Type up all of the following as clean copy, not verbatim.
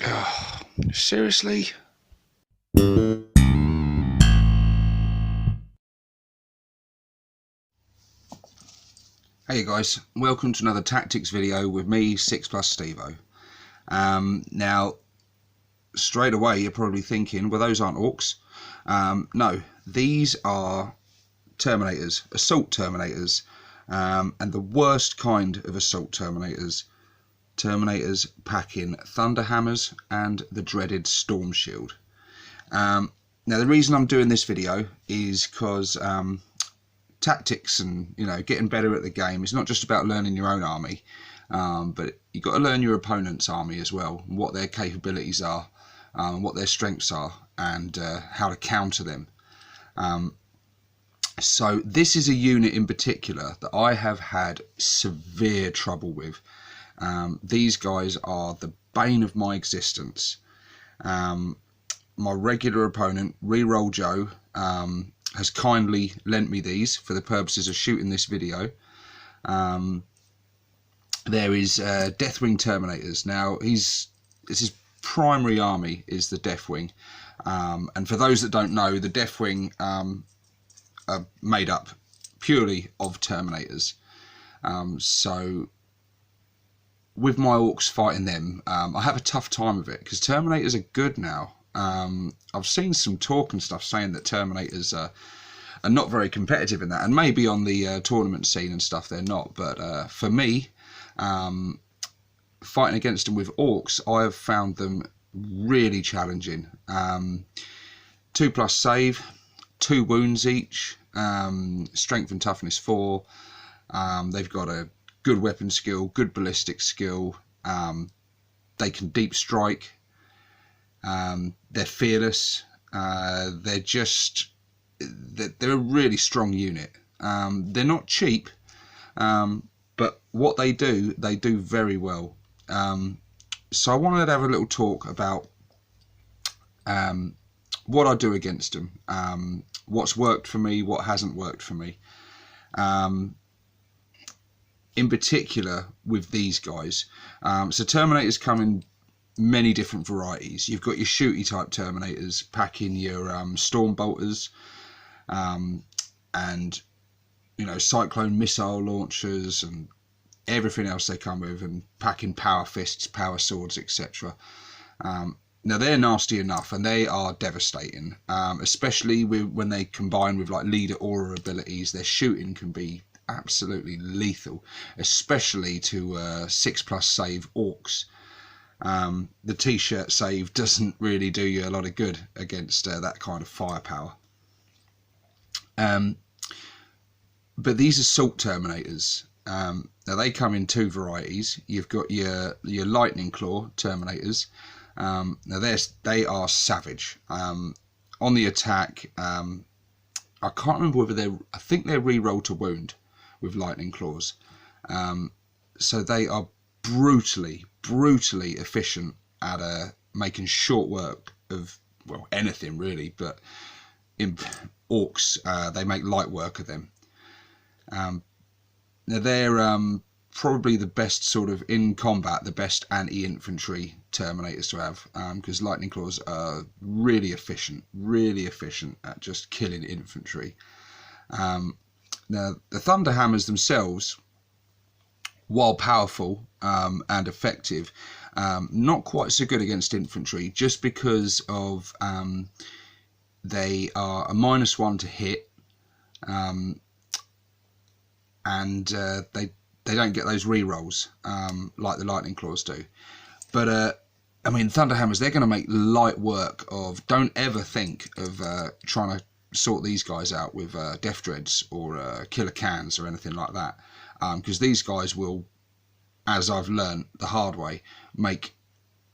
Oh, seriously? Hey guys, welcome to another tactics video with me, 6+ Stevo. Now, straight away you're probably thinking, well, those aren't Orks. No, these are Terminators, Assault Terminators, and the worst kind of Assault Terminators. Terminators packing Thunder Hammers and the dreaded Storm Shield. Now the reason I'm doing this video is because tactics and getting better at the game is not just about learning your own army, but you've got to learn your opponent's army as well, what their capabilities are, what their strengths are, and how to counter them. So this is a unit in particular that I have had severe trouble with. These guys are the bane of my existence. My regular opponent, Reroll Joe, has kindly lent me these for the purposes of shooting this video. There is Deathwing Terminators. Now this is primary army is the Deathwing, and for those that don't know, the Deathwing are made up purely of Terminators. So with my Orks fighting them, I have a tough time of it because Terminators are good now. I've seen some talk and stuff saying that Terminators are not very competitive in that, and maybe on the tournament scene and stuff they're not, but for me, fighting against them with Orks, I have found them really challenging. 2+ save, 2 wounds each, strength and toughness 4. They've got a good weapon skill, good ballistic skill. They can deep strike. They're fearless. They're a really strong unit. They're not cheap, but what they do very well. So I wanted to have a little talk about what I do against them, what's worked for me, what hasn't worked for me. In particular with these guys. So Terminators come in many different varieties. You've got your shooty type Terminators packing your storm bolters, and cyclone missile launchers and everything else they come with, and packing power fists, power swords, etc. Now they're nasty enough and they are devastating, especially when they combine with like leader aura abilities. Their shooting can be absolutely lethal, especially to 6+ save Orks. The t-shirt save doesn't really do you a lot of good against that kind of firepower. But these Assault Terminators, now they come in 2 varieties. You've got your Lightning Claw Terminators. Now they are savage. On the attack, I can't remember whether I think they're reroll to wound with Lightning Claws. So they are brutally efficient at making short work of, well, anything really, but in Orks, they make light work of them. Now they're probably the best sort of in combat, the best anti-infantry Terminators to have, because Lightning Claws are really efficient at just killing infantry. Now the Thunder Hammers themselves, while powerful and effective, not quite so good against infantry, just because of they are a -1 to hit, and they don't get those re-rolls like the Lightning Claws do. But I mean, Thunder Hammers, they're going to make light work of. Don't ever think of trying to sort these guys out with Death Dreads or Killer Cans or anything like that, because these guys will, as I've learned the hard way, make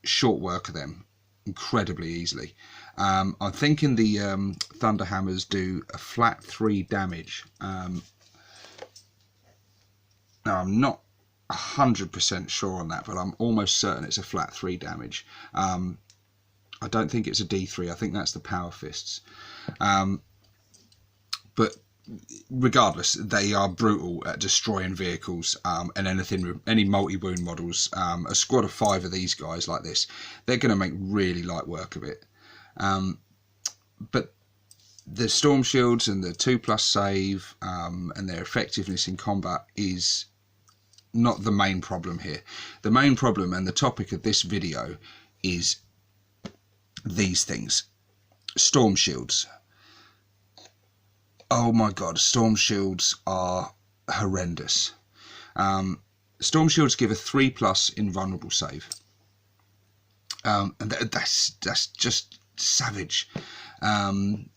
short work of them incredibly easily. I'm thinking the Thunder Hammers do a flat 3 damage. Now I'm not 100% sure on that, but I'm almost certain it's a flat 3 damage. I don't think it's a D3. I think that's the power fists. But regardless, they are brutal at destroying vehicles, and any multi-wound models. A squad of 5 of these guys like this, they're going to make really light work of it. But the storm shields and the 2+ save, and their effectiveness in combat is not the main problem here. The main problem, and the topic of this video, is these things. Storm shields. Oh my god, storm shields are horrendous. Storm shields give a 3+ invulnerable save, and that's just savage.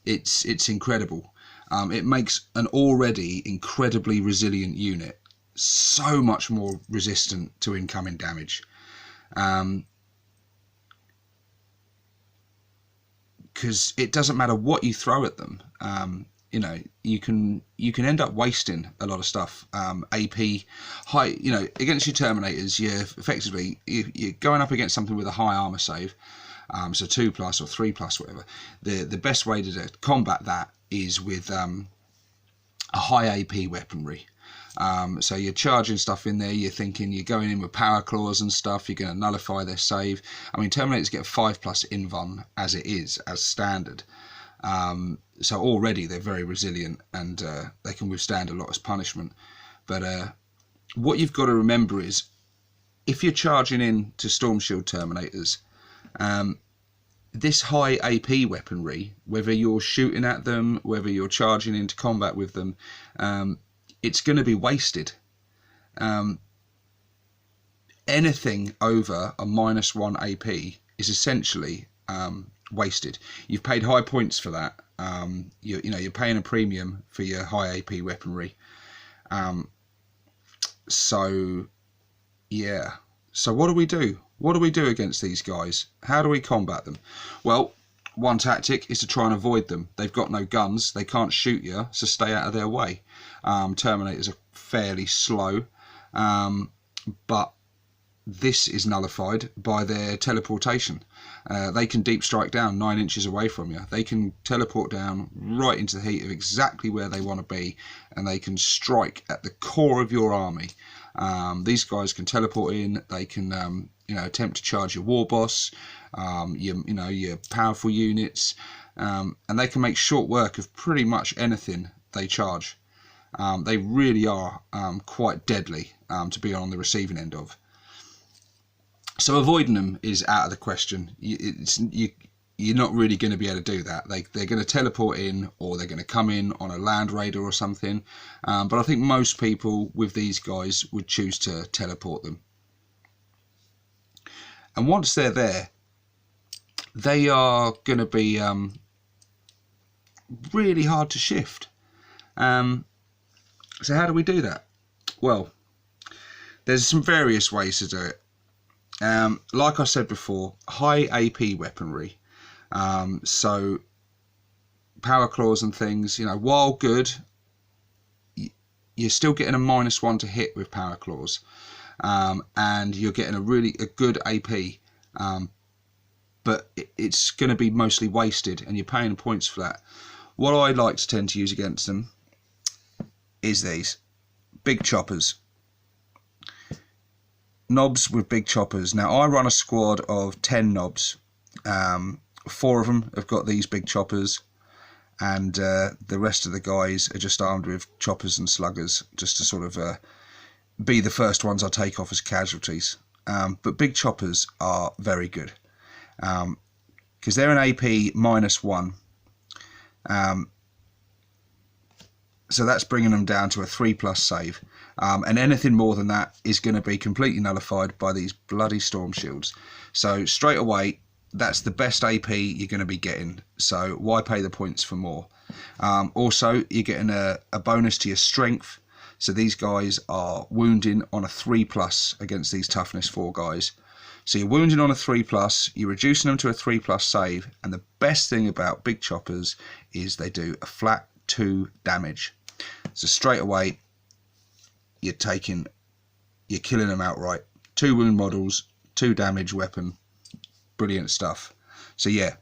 It's incredible. It makes an already incredibly resilient unit so much more resistant to incoming damage, because it doesn't matter what you throw at them. You know, you can end up wasting a lot of stuff. AP high, you know, against your Terminators, you're going up against something with a high armor save, so 2+ or 3+, whatever. The best way to combat that is with a high AP weaponry. So you're charging stuff in there, you're thinking you're going in with power claws and stuff, you're going to nullify their save. I mean, Terminators get a 5+ invuln as it is, as standard. So already they're very resilient, and they can withstand a lot as punishment. But what you've got to remember is, if you're charging in to Storm Shield Terminators, this high AP weaponry, whether you're shooting at them, whether you're charging into combat with them, it's going to be wasted. Anything over a -1 AP is essentially wasted. You've paid high points for that. You're paying a premium for your high AP weaponry. So yeah. So what do we do? What do we do against these guys? How do we combat them? Well, one tactic is to try and avoid them. They've got no guns, they can't shoot you, so stay out of their way. Terminators are fairly slow, but this is nullified by their teleportation. They can deep strike down 9 inches away from you. They can teleport down right into the heat of exactly where they want to be, and they can strike at the core of your army. These guys can teleport in. They can attempt to charge your war boss, your powerful units, and they can make short work of pretty much anything they charge. They really are quite deadly to be on the receiving end of. So avoiding them is out of the question. You're not really going to be able to do that. They're going to teleport in, or they're going to come in on a land raider or something. But I think most people with these guys would choose to teleport them. And once they're there, they are going to be really hard to shift. So how do we do that? Well, there's some various ways to do it. Like I said before, high AP weaponry. So power claws and things, while good, you're still getting a -1 to hit with power claws, and you're getting a good AP, but it's going to be mostly wasted, and you're paying points for that. What I like to tend to use against them is these big choppers. Knobs with big choppers. Now I run a squad of 10 knobs. 4 of them have got these big choppers, and the rest of the guys are just armed with choppers and sluggers, just to sort of be the first ones I take off as casualties. But big choppers are very good, because they're an AP -1. So that's bringing them down to a 3+ save, and anything more than that is going to be completely nullified by these bloody storm shields. So straight away, that's the best AP you're going to be getting, so why pay the points for more? Also, you're getting a bonus to your strength, so these guys are wounding on a 3+ against these toughness 4 guys. So you're wounding on a 3+, you're reducing them to a 3+ save, and the best thing about big choppers is they do a flat 2 damage. So straight away, you're killing them outright. 2 wound models, 2 damage weapon, brilliant stuff. So yeah,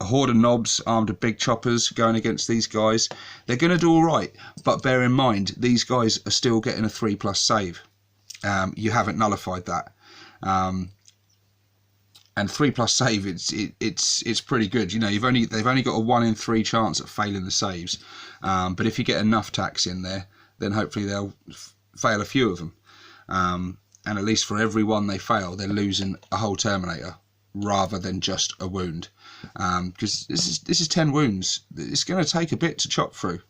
a horde of knobs armed with big choppers going against these guys, they're going to do all right. But bear in mind, these guys are still getting a 3+ save. You haven't nullified that. And 3+ save, it's pretty good. You know, they've only got a 1 in 3 chance at failing the saves. But if you get enough tacks in there, then hopefully they'll fail a few of them. And at least for every one they fail, they're losing a whole Terminator rather than just a wound. Because this is 10 wounds. It's going to take a bit to chop through.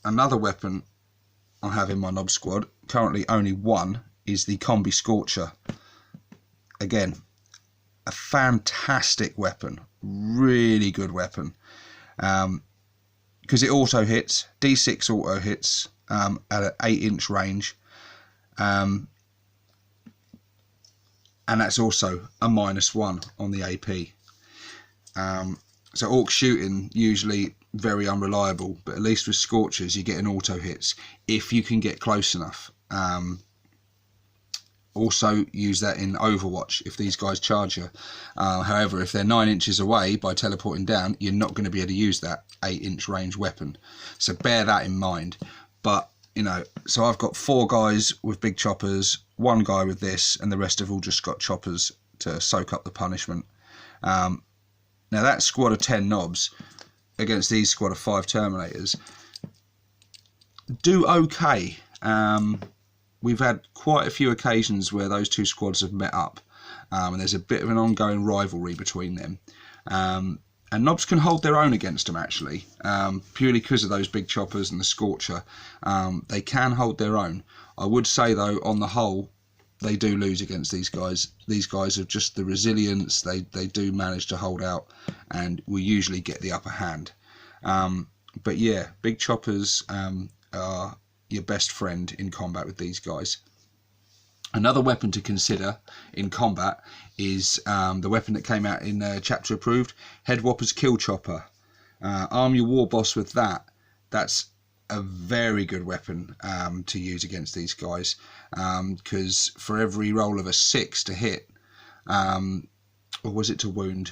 Another weapon I have in my Nob squad, currently only one, is the Combi Scorcher. Again, a fantastic weapon, really good weapon, because it auto hits, D6 auto hits at an 8-inch range, and that's also a -1 on the AP. So Ork shooting usually very unreliable, but at least with Scorchers you're getting auto hits if you can get close enough. Also use that in Overwatch if these guys charge you. However, if they're 9 inches away by teleporting down, you're not going to be able to use that 8-inch range weapon. So bear that in mind. But, you know, so I've got 4 guys with big choppers, 1 guy with this, and the rest have all just got choppers to soak up the punishment. Now that squad of 10 knobs against these squad of 5 Terminators do okay. We've had quite a few occasions where those 2 squads have met up, and there's a bit of an ongoing rivalry between them. And knobs can hold their own against them, actually, purely because of those big choppers and the Scorcher. They can hold their own. I would say, though, on the whole, they do lose against these guys. These guys have just the resilience. They do manage to hold out, and we usually get the upper hand. But yeah, big choppers are your best friend in combat with these guys. Another weapon to consider in combat is the weapon that came out in chapter approved, Headwhopper's Kill Chopper. Arm your war boss with that. That's a very good weapon to use against these guys, because for every roll of a 6 to hit, or was it to wound?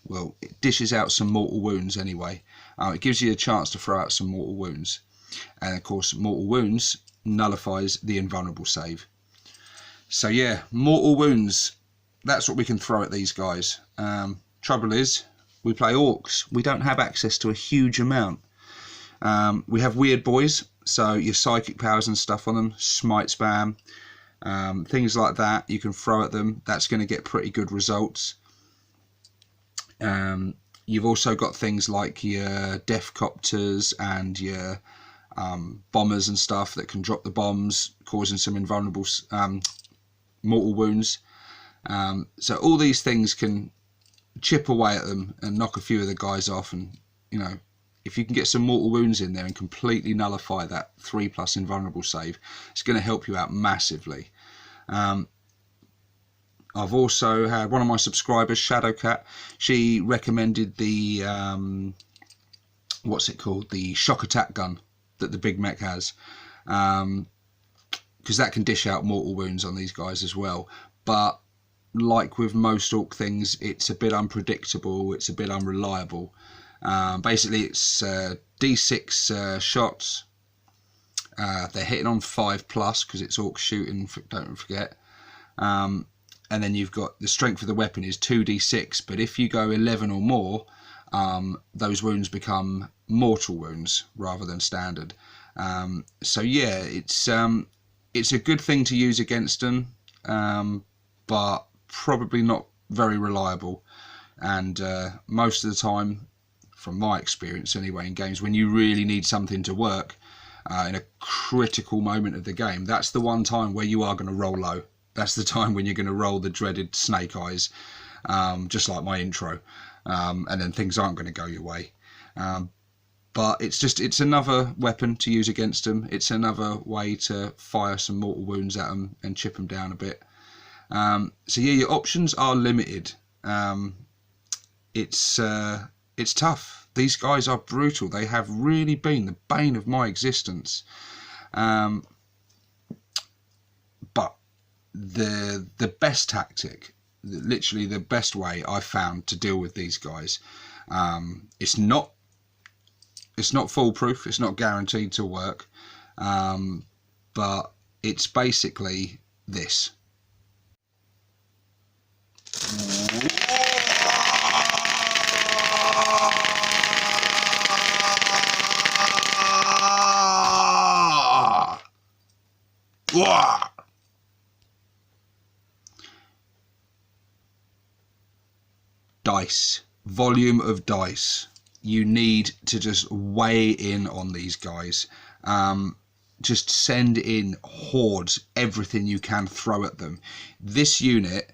Well, it dishes out some mortal wounds anyway. It gives you a chance to throw out some mortal wounds. And of course, mortal wounds nullifies the invulnerable save. So yeah, mortal wounds, that's what we can throw at these guys. Trouble is, we play Orks. We don't have access to a huge amount. We have weird boys, so your psychic powers and stuff on them, smite spam, things like that you can throw at them. That's going to get pretty good results. You've also got things like your death copters and your bombers and stuff that can drop the bombs, causing some invulnerable mortal wounds. So all these things can chip away at them and knock a few of the guys off, and you know, if you can get some mortal wounds in there and completely nullify that 3+ invulnerable save, it's going to help you out massively. I've also had one of my subscribers, Shadowcat, she recommended the what's it called, the shock attack gun that the big mech has, because that can dish out mortal wounds on these guys as well. But like with most Ork things, it's a bit unpredictable, it's a bit unreliable. Basically it's D6 shots. They're hitting on 5+ because it's Ork shooting, don't forget. And then you've got the strength of the weapon is 2d6, but if you go 11 or more, those wounds become mortal wounds rather than standard. So yeah, it's a good thing to use against them, but probably not very reliable. And most of the time, from my experience anyway, in games when you really need something to work in a critical moment of the game, that's the one time where you are going to roll low. That's the time when you're going to roll the dreaded snake eyes, just like my intro, and then things aren't going to go your way. But it's another weapon to use against them. It's another way to fire some mortal wounds at them and chip them down a bit. So yeah, your options are limited. It's tough. These guys are brutal. They have really been the bane of my existence. But the best tactic, literally the best way I've found to deal with these guys. It's not foolproof, it's not guaranteed to work, but it's basically this. Dice, volume of dice. You need to just weigh in on these guys. Just send in hordes, everything you can throw at them. This unit,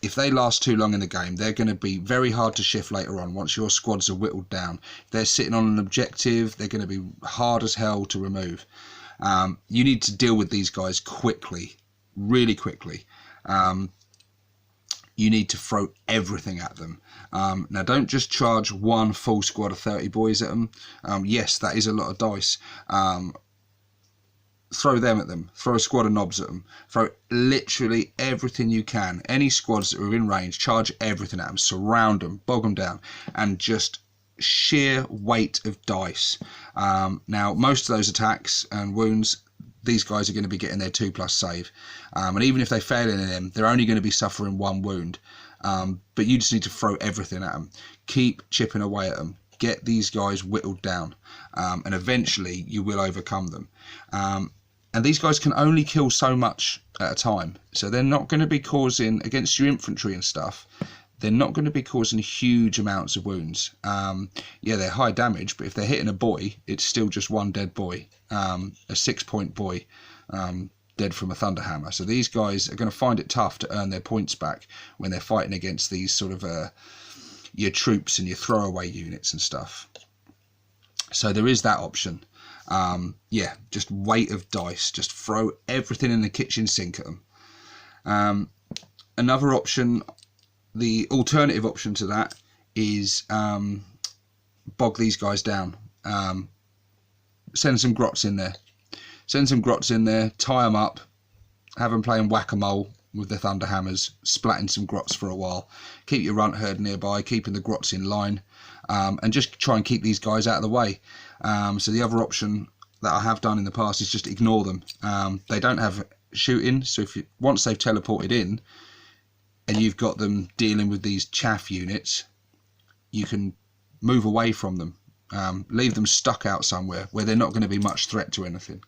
if they last too long in the game, they're going to be very hard to shift later on once your squads are whittled down. If they're sitting on an objective, they're going to be hard as hell to remove. You need to deal with these guys quickly, really quickly. You need to throw everything at them. Now, don't just charge one full squad of 30 boys at them. Yes, that is a lot of dice. Throw them at them. Throw a squad of knobs at them. Throw literally everything you can. Any squads that are in range, charge everything at them. Surround them, bog them down, and just sheer weight of dice. Now, most of those attacks and wounds, these guys are going to be getting their 2+ save, and even if they fail in them, they're only going to be suffering 1 wound. But you just need to throw everything at them. Keep chipping away at them. Get these guys whittled down, and eventually you will overcome them. And these guys can only kill so much at a time, so they're not going to be causing, against your infantry and stuff, they're not going to be causing huge amounts of wounds. Yeah, they're high damage, but if they're hitting a boy, it's still just 1 dead boy, a 6-point boy, dead from a thunderhammer. So these guys are going to find it tough to earn their points back when they're fighting against these sort of your troops and your throwaway units and stuff. So there is that option. Yeah, just weight of dice. Just throw everything in the kitchen sink at them. Another option, the alternative option to that, is bog these guys down. Send some grots in there. Send some grots in there, tie them up, have them playing whack-a-mole with their thunderhammers, splatting some grots for a while. Keep your runt herd nearby, keeping the grots in line, and just try and keep these guys out of the way. So the other option that I have done in the past is just ignore them. They don't have shooting, so if you, once they've teleported in and you've got them dealing with these chaff units, you can move away from them. Leave them stuck out somewhere where they're not going to be much threat to anything.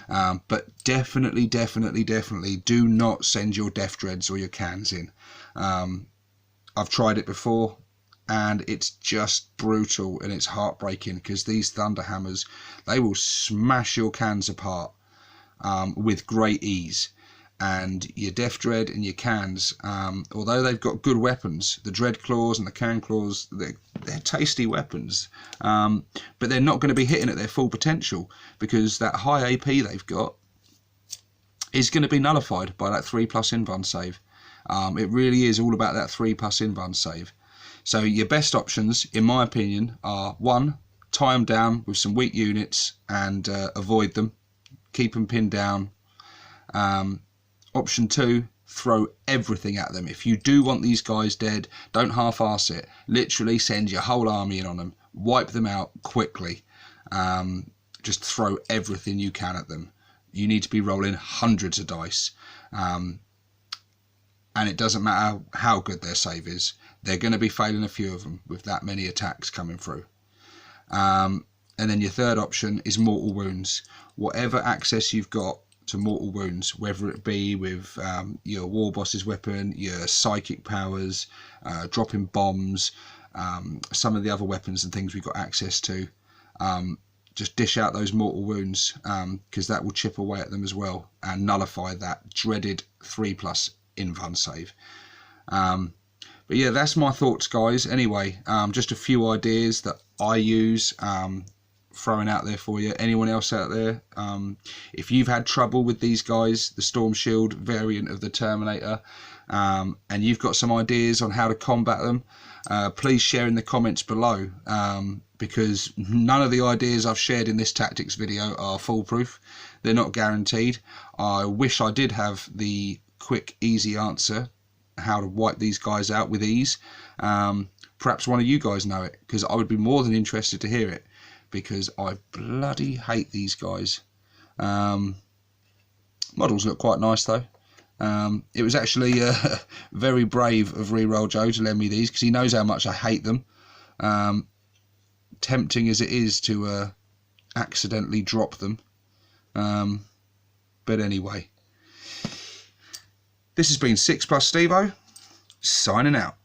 But definitely do not send your death dreads or your cans in. I've tried it before and it's just brutal and it's heartbreaking, because these thunderhammers, they will smash your cans apart with great ease. And your death dread and your cans, although they've got good weapons, the dread claws and the can claws, they're tasty weapons, but they're not going to be hitting at their full potential, because that high AP they've got is going to be nullified by that 3+ invuln save. It really is all about that 3+ invuln save. So your best options, in my opinion, are 1, tie them down with some weak units and avoid them, keep them pinned down. Option 2, throw everything at them. If you do want these guys dead, don't half-arse it. Literally send your whole army in on them. Wipe them out quickly. Just throw everything you can at them. You need to be rolling hundreds of dice. And it doesn't matter how good their save is. They're going to be failing a few of them with that many attacks coming through. And then your third option is mortal wounds. Whatever access you've got to mortal wounds, whether it be with your war boss's weapon, your psychic powers, dropping bombs, some of the other weapons and things we've got access to, just dish out those mortal wounds, because that will chip away at them as well and nullify that dreaded 3+ invuln save. But yeah, that's my thoughts, guys. Anyway, just a few ideas that I use, throwing out there for you. Anyone else out there, if you've had trouble with these guys, the Storm Shield variant of the Terminator, and you've got some ideas on how to combat them, please share in the comments below, because none of the ideas I've shared in this tactics video are foolproof. They're not guaranteed. I wish I did have the quick, easy answer how to wipe these guys out with ease. Perhaps one of you guys know it, because I would be more than interested to hear it, because I bloody hate these guys. Models look quite nice though. It was actually very brave of Reroll Joe to lend me these, because he knows how much I hate them. Tempting as it is to accidentally drop them. But anyway, this has been 6+ Stevo, signing out.